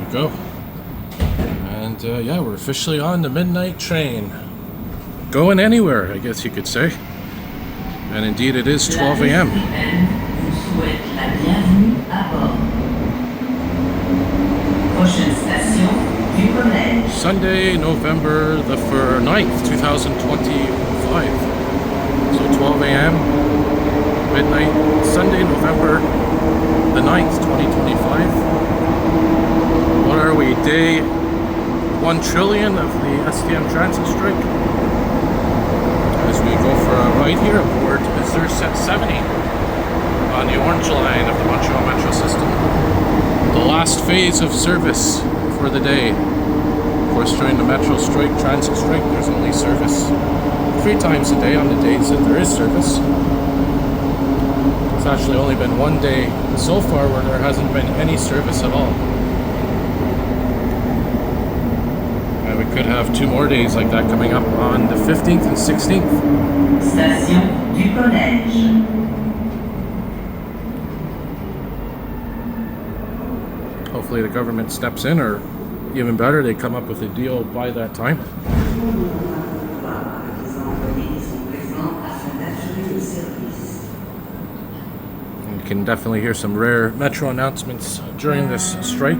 we go. And yeah, we're officially on the midnight train. Going anywhere, I guess you could say. And indeed it is 12 a.m. Sunday, November the 9th, 2025. So 12 a.m. midnight, Sunday, November the 9th, 2025. What are we? Day 1 trillion of the STM transit strike. As we go for a ride here aboard AZUR Set 70 on the orange line of the Montreal Metro system. The last phase of service for the day. Of course, during the Metro strike, transit strike, there's only service 3 times a day on the days that there is service. It's actually only been 1 day so far where there hasn't been any service at all. And we could have 2 more days like that coming up on the 15th and 16th. Station du Collège. Hopefully the government steps in, or even better, they come up with a deal by that time. You can definitely hear some rare Metro announcements during this strike.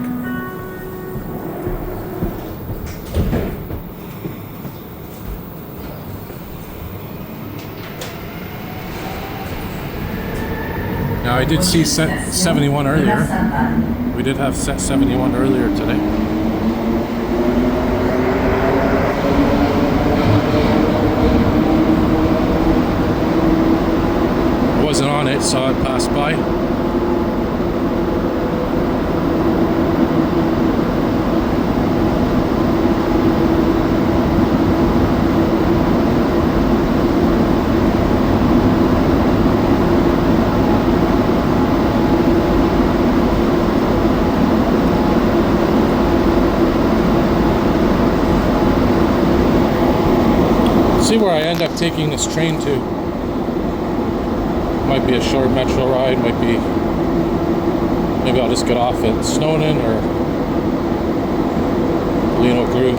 Now I did see Set 71 earlier. We did have Set 71 earlier today. I wasn't on it, saw it pass by. See where I end up taking this train to. Might be a short Metro ride, maybe I'll just get off at Snowden or Lino Gru.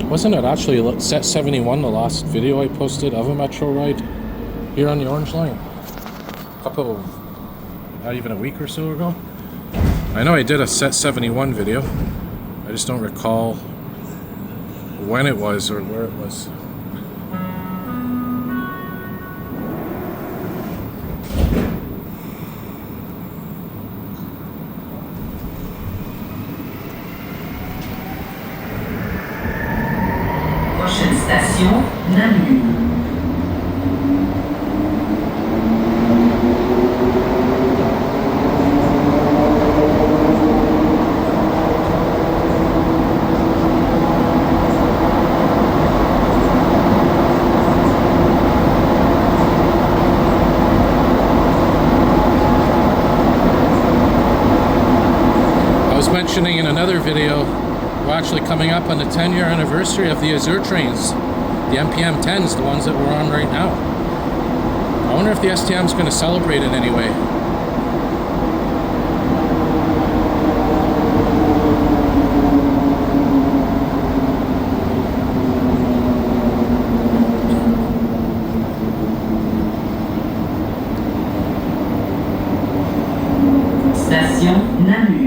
Wasn't it actually Set 71 the last video I posted of a Metro ride here on the Orange Line? Not even a week or so ago. I know I did a Set 71 video. I just don't recall when it was or where it was. Station Namur. I was mentioning in another video, we're actually coming up on the 10-year anniversary of the AZUR trains, the MPM 10s, the ones that we're on right now. I wonder if the STM is going to celebrate in any way. Station Namur.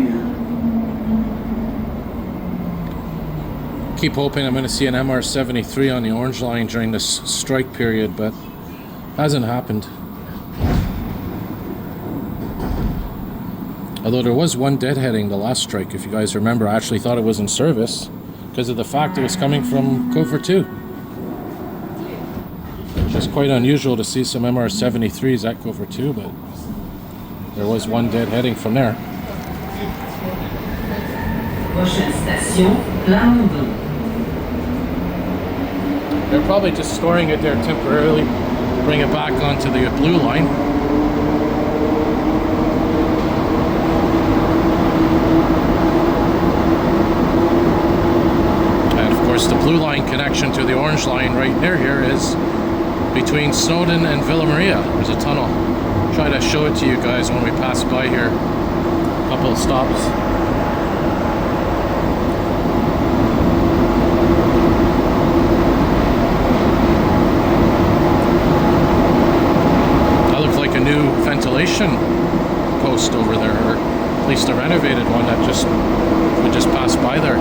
Keep hoping I'm going to see an MR73 on the Orange Line during this strike period, but hasn't happened. Although there was one deadheading the last strike, if you guys remember. I actually thought it was in service because of the fact it was coming from Côte-Vertu. It's just quite unusual to see some MR73s at Côte-Vertu, but There was one dead heading from there. Prochaine station, Plamondon. They're probably just storing it there temporarily, bring it back onto the blue line. And of course the blue line connection to the orange line right near here is between Snowdon and Villa Maria. There's a tunnel. Try to show it to you guys when we pass by here. A couple of stops. That looks like a new ventilation post over there, or at least a renovated one that we just passed by there.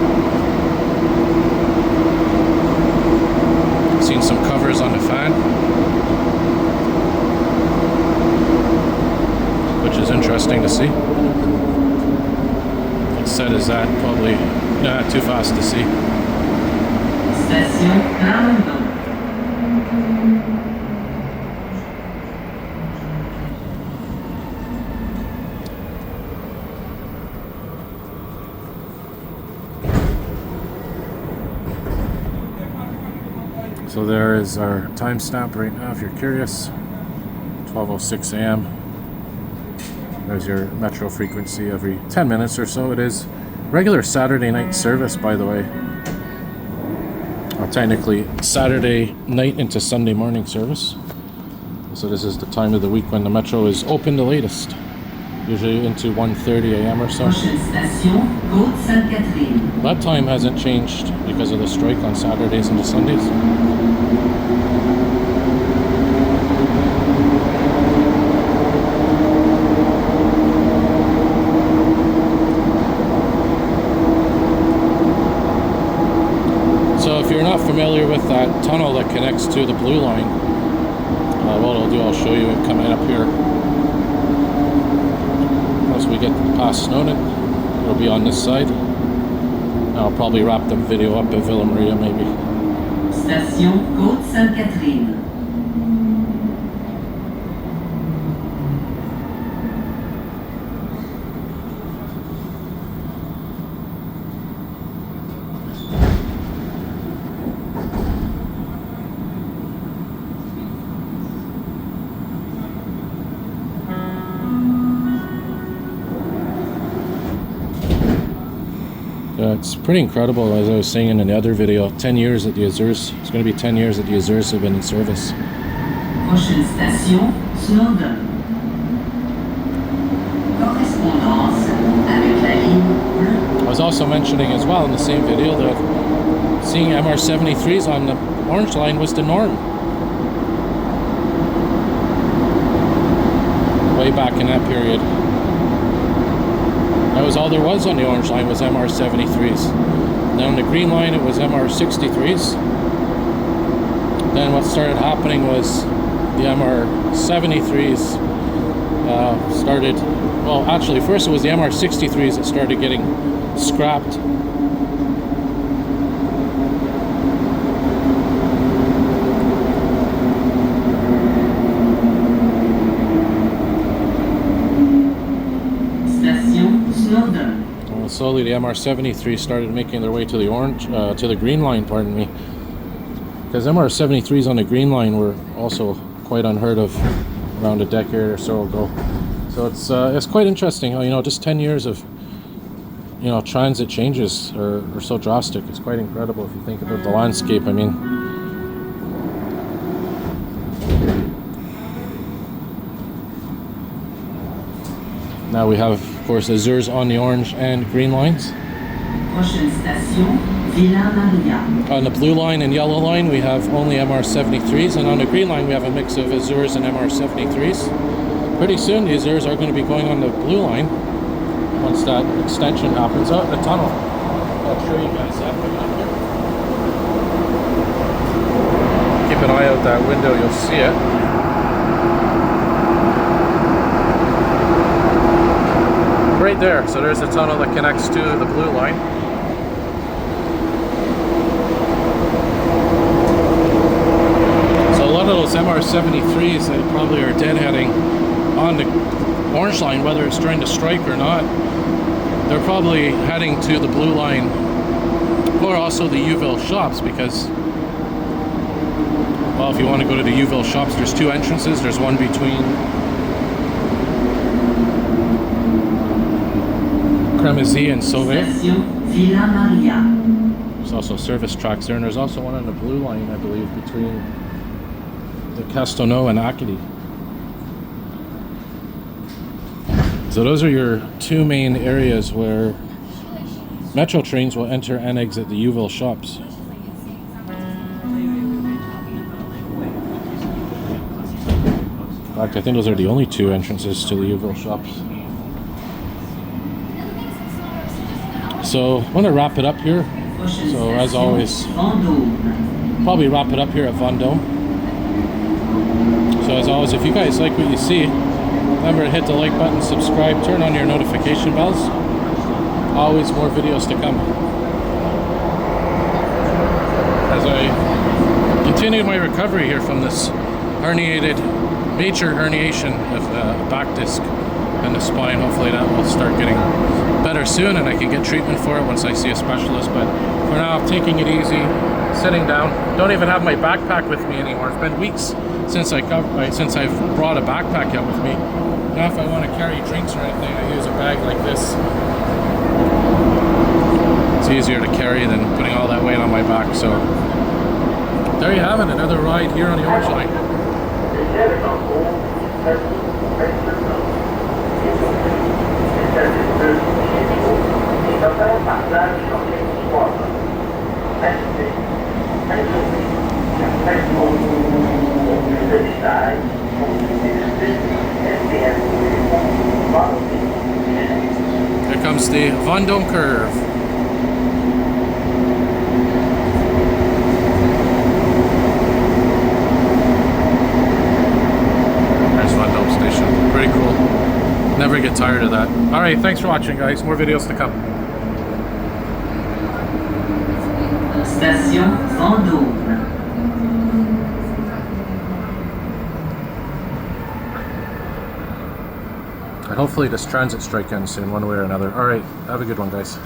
Seen some covers on the fan, which is interesting to see. What set is that? Probably too fast to see. Station Plamondon. So there is our timestamp right now if you're curious. 12:06 a.m. There's your metro frequency every 10 minutes or so. It is regular Saturday night service, by the way. Or technically Saturday night into Sunday morning service. So this is the time of the week when the metro is open the latest. Usually into 1:30 a.m. or so. Prochaine station, Côte-Sainte-Catherine. That time hasn't changed because of the strike on Saturdays into Sundays. So if you're not familiar with that tunnel that connects to the blue line, what I'll do, I'll show you it coming up here. Once we get past Snowdon, it'll be on this side. I'll probably wrap the video up at Villa Maria maybe. Station Côte-Sainte-Catherine. It's pretty incredible, as I was saying in the other video. 10 years at the AZURs. It's going to be 10 years that the AZURs have been in service. Prochaine station, Snowdon. Correspondance avec la ligne bleue. I was also mentioning as well in the same video that seeing MR73s on the orange line was the norm. Way back in that period. That was all there was on the orange line was MR73s. Then on the green line it was MR63s. Then what started happening was the MR73s started, well actually first it was the MR63s that started getting scrapped. Slowly the MR73 started making their way to the to the green line, pardon me. Because MR73s on the green line were also quite unheard of around a decade or so ago. So it's quite interesting how, just 10 years of, transit changes are so drastic. It's quite incredible if you think about the landscape. I mean, now we have, of course, AZURs on the orange and green lines. Prochaine station, Villa Maria. On the blue line and yellow line, we have only MR73s, and on the green line, we have a mix of AZURs and MR73s. Pretty soon, the AZURs are going to be going on the blue line once that extension happens. Oh, the tunnel. I'll show you guys that. Keep an eye out that window, you'll see it. Right there, so there's the tunnel that connects to the blue line. So a lot of those MR73s that probably are deadheading on the orange line, whether it's during the strike or not, they're probably heading to the blue line or also the Uville shops, because, well, if you want to go to the Uville shops, there's two entrances. There's one between Crémazie and Sauvé. Station Villa Maria. There's also service tracks there, and there's also one on the blue line, I believe, between the Castelnau and Acadie. So those are your two main areas where Metro trains will enter and exit the Uville shops. In fact, I think those are the only two entrances to the Uville shops. So I'm going to wrap it up here. So as always, probably wrap it up here at Vendôme. So as always, if you guys like what you see, remember to hit the like button, subscribe, turn on your notification bells. Always more videos to come. As I continue my recovery here from this major herniation of the back disc and the spine, hopefully that will start getting better soon and I can get treatment for it once I see a specialist. But for now, I'm taking it easy, sitting down. Don't even have my backpack with me anymore. It's been weeks since I've brought a backpack out with me. Now if I want to carry drinks or anything, I use a bag like this. It's easier to carry than putting all that weight on my back. So there you have it, another ride here on the Orange Line. Here comes the Vendôme curve. There's Vendôme station. Pretty cool. Never get tired of that. Alright, thanks for watching, guys. More videos to come. Station Vendôme. And hopefully this transit strike ends soon, one way or another. Alright, have a good one, guys.